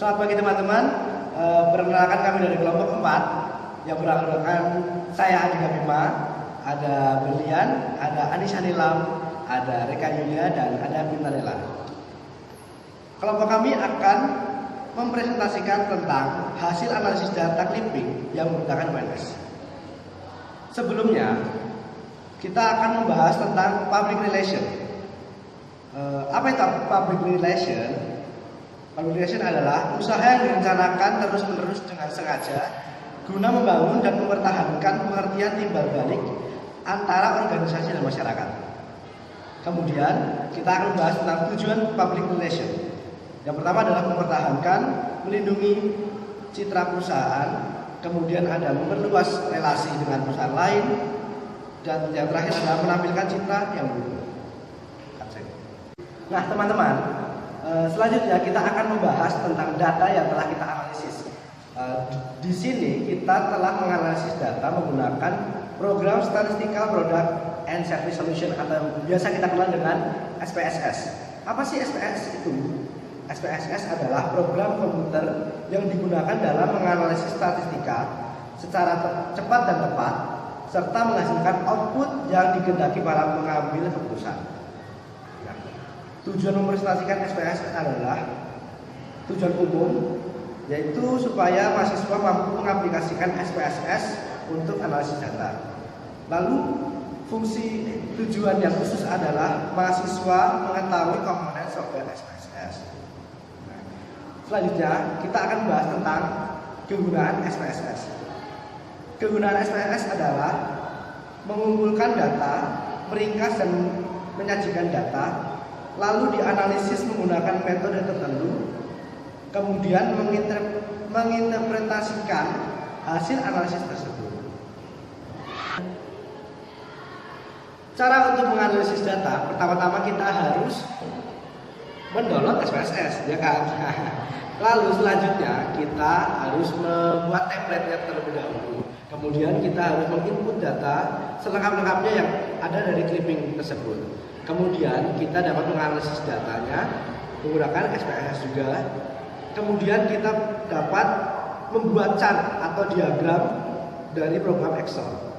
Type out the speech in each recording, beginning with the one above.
Selamat pagi teman-teman. Perkenalkan kami dari kelompok 4 yang beranggotakan saya Adika Bima, ada Berlian, ada Anissa Nilam, ada Reka Yulia, dan ada Bintarela. Kelompok kami akan mempresentasikan tentang hasil analisis data clipping yang menggunakan WNS. Sebelumnya, kita akan membahas tentang public relation. Apa itu public relation? Public relation adalah usaha yang direncanakan terus-menerus dengan sengaja guna membangun dan mempertahankan pengertian timbal balik antara organisasi dan masyarakat. Kemudian kita akan membahas tentang tujuan public relation. Yang pertama adalah mempertahankan, melindungi citra perusahaan, kemudian ada memperluas relasi dengan perusahaan lain, dan yang terakhir adalah menampilkan citra yang buruk. Nah teman-teman, selanjutnya kita akan membahas tentang data yang telah kita analisis. Di sini kita telah menganalisis data menggunakan program Statistical Product and Service Solution atau biasa kita kenal dengan SPSS. Apa sih SPSS itu? SPSS adalah program komputer yang digunakan dalam menganalisis statistika secara cepat dan tepat serta menghasilkan output yang dikehendaki para pengambil keputusan. Tujuan mempresentasikan SPSS adalah tujuan umum, yaitu supaya mahasiswa mampu mengaplikasikan SPSS untuk analisis data. Lalu fungsi tujuan yang khusus adalah mahasiswa mengetahui komponen software SPSS. Selanjutnya kita akan membahas tentang kegunaan SPSS. Kegunaan SPSS adalah mengumpulkan data, meringkas dan menyajikan data, lalu dianalisis menggunakan metode tertentu, kemudian menginterpretasikan hasil analisis tersebut. Cara untuk menganalisis data, pertama-tama kita harus mendownload SPSS, ya kan? Lalu selanjutnya kita harus membuat template-nya terlebih dahulu. Kemudian kita harus menginput data selengkap-lengkapnya yang ada dari clipping tersebut. Kemudian kita dapat menganalisis datanya menggunakan SPSS juga. Kemudian kita dapat membuat chart atau diagram dari program Excel.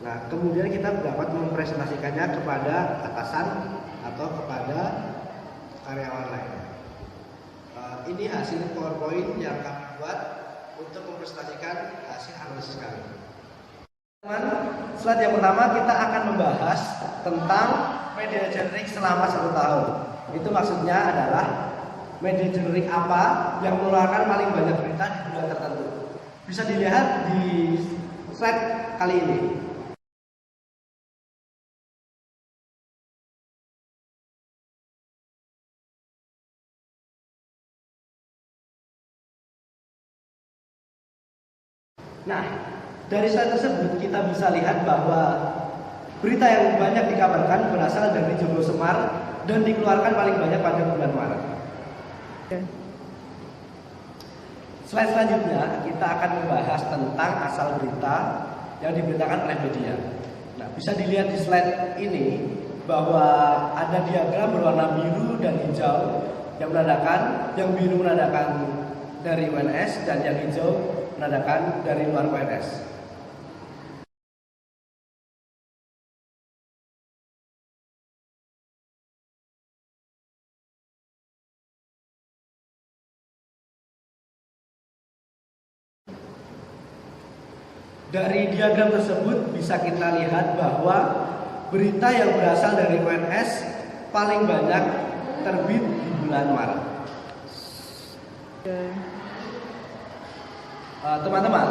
Nah, kemudian kita dapat mempresentasikannya kepada atasan atau kepada karyawan lainnya. Ini hasil PowerPoint yang kami buat untuk mempresentasikan hasil analisis kami. Slide yang pertama kita akan membahas tentang media generik selama 1 tahun. Itu maksudnya adalah media generik apa yang mengeluarkan paling banyak berita di bulan tertentu. Bisa dilihat di slide kali ini. Nah, dari slide tersebut kita bisa lihat bahwa berita yang banyak dikabarkan berasal dari Joglo Semar dan dikeluarkan paling banyak pada bulan Maret. Slide selanjutnya kita akan membahas tentang asal berita yang diberitakan oleh media. Nah, bisa dilihat di slide ini bahwa ada diagram berwarna biru dan hijau yang menandakan, yang biru menandakan dari WNS dan yang hijau menandakan dari luar WNS. Dari diagram tersebut bisa kita lihat bahwa berita yang berasal dari WNS paling banyak terbit di bulan Maret. Teman-teman,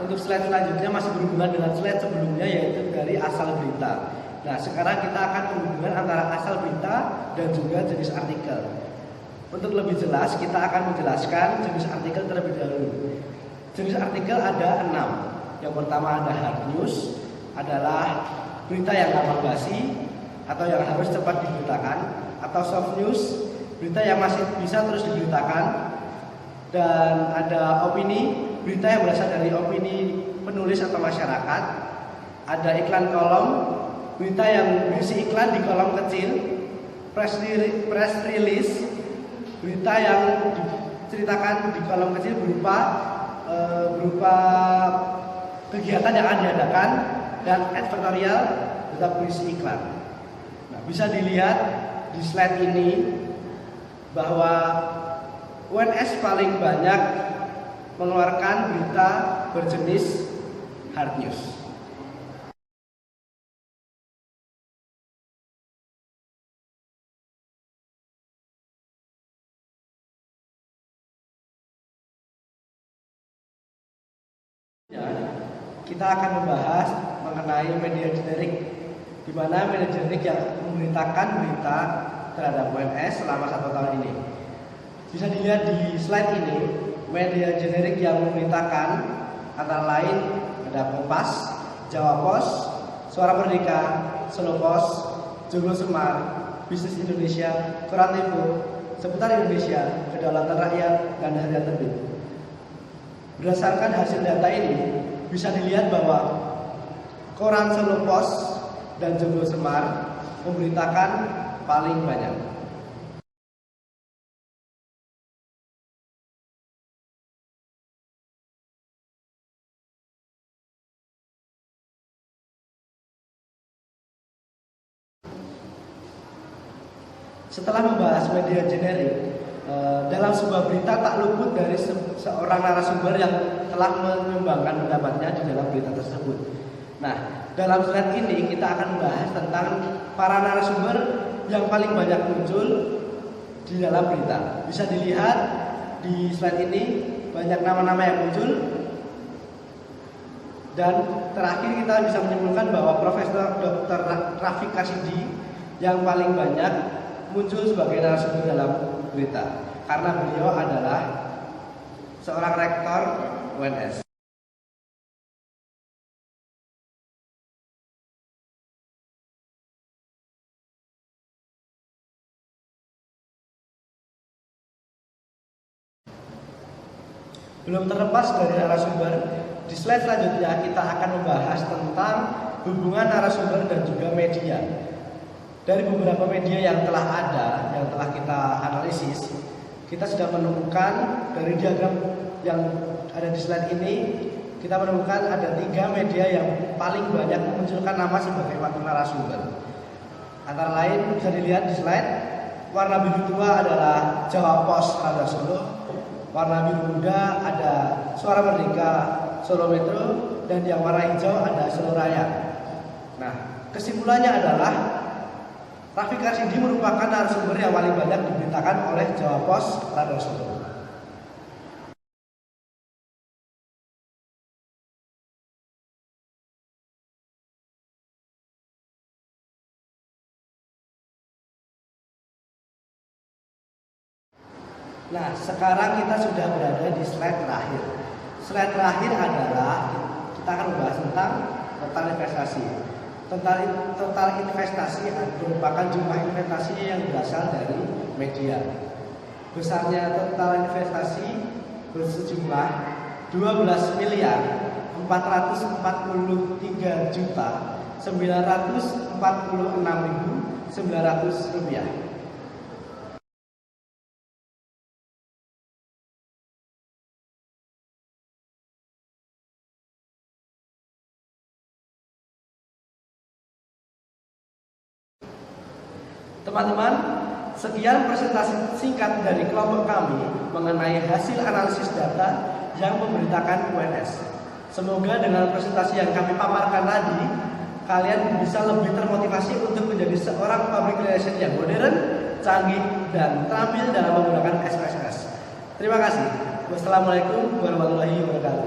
untuk slide selanjutnya masih berhubungan dengan slide sebelumnya, yaitu dari asal berita. Nah, sekarang kita akan menghubungkan antara asal berita dan juga jenis artikel. Untuk lebih jelas, kita akan menjelaskan jenis artikel terlebih dahulu. Jenis artikel ada 6. Yang pertama ada hard news, adalah berita yang gampang basi atau yang harus cepat diberitakan, atau soft news, berita yang masih bisa terus diberitakan, dan ada opini, berita yang berasal dari opini penulis atau masyarakat. Ada iklan kolom, berita yang berisi iklan di kolom kecil. Press release, berita yang ceritakan di kolom kecil berupa kegiatan yang akan diadakan dan advertorial tetap berisi iklan. Nah, bisa dilihat di slide ini bahwa UNS paling banyak mengeluarkan berita berjenis hard news. Kita akan membahas mengenai media generik, di mana media generik yang memberitakan berita terhadap UNS selama 1 tahun ini. Bisa dilihat di slide ini, media generik yang memberitakan antara lain ada Kompas, Jawa Pos, Suara Merdeka, Solo Pos, Joglo Semar, Bisnis Indonesia, Koran Tempo, Seputar Indonesia, Kedaulatan Rakyat, dan Harian Terbit. Berdasarkan hasil data ini, bisa dilihat bahwa Koran Solo Pos dan Joglo Semar memberitakan paling banyak. Setelah membahas media generik, dalam sebuah berita tak luput dari seorang narasumber yang telah menyumbangkan pendapatnya di dalam berita tersebut. Nah, dalam slide ini kita akan membahas tentang para narasumber yang paling banyak muncul di dalam berita. Bisa dilihat di slide ini banyak nama-nama yang muncul. Dan terakhir kita bisa menyimpulkan bahwa Profesor Dr. Rafiq Kasidi yang paling banyak muncul sebagai narasumber dalam berita karena beliau adalah seorang rektor UNS. Belum terlepas dari narasumber, di slide selanjutnya kita akan membahas tentang hubungan narasumber dan juga media. Dari beberapa media yang telah ada, yang telah kita analisis, kita sudah menemukan dari diagram yang ada di slide ini, kita menemukan ada 3 media yang paling banyak memunculkan nama sebagai wakil narasumber. Antara lain bisa dilihat di slide, warna biru tua adalah Jawa Pos Radar Solo, warna biru muda ada Suara Merdeka Solo Metro, dan yang warna hijau ada Solo Raya. Nah, kesimpulannya adalah Rafiq Kasidi merupakan narasumber yang paling banyak diberitakan oleh Jawa Pos Radar Solo. Nah, sekarang kita sudah berada di slide terakhir. Slide terakhir adalah kita akan membahas tentang total investasi. Total investasi merupakan jumlah investasi yang berasal dari media. Besarnya total investasi bersejumlah 12 miliar 443 juta 946.900 rupiah. Teman-teman, sekian presentasi singkat dari kelompok kami mengenai hasil analisis data yang memberitakan UNS. Semoga dengan presentasi yang kami paparkan tadi, kalian bisa lebih termotivasi untuk menjadi seorang public relation yang modern, canggih, dan terampil dalam menggunakan SPSS. Terima kasih. Wassalamualaikum warahmatullahi wabarakatuh.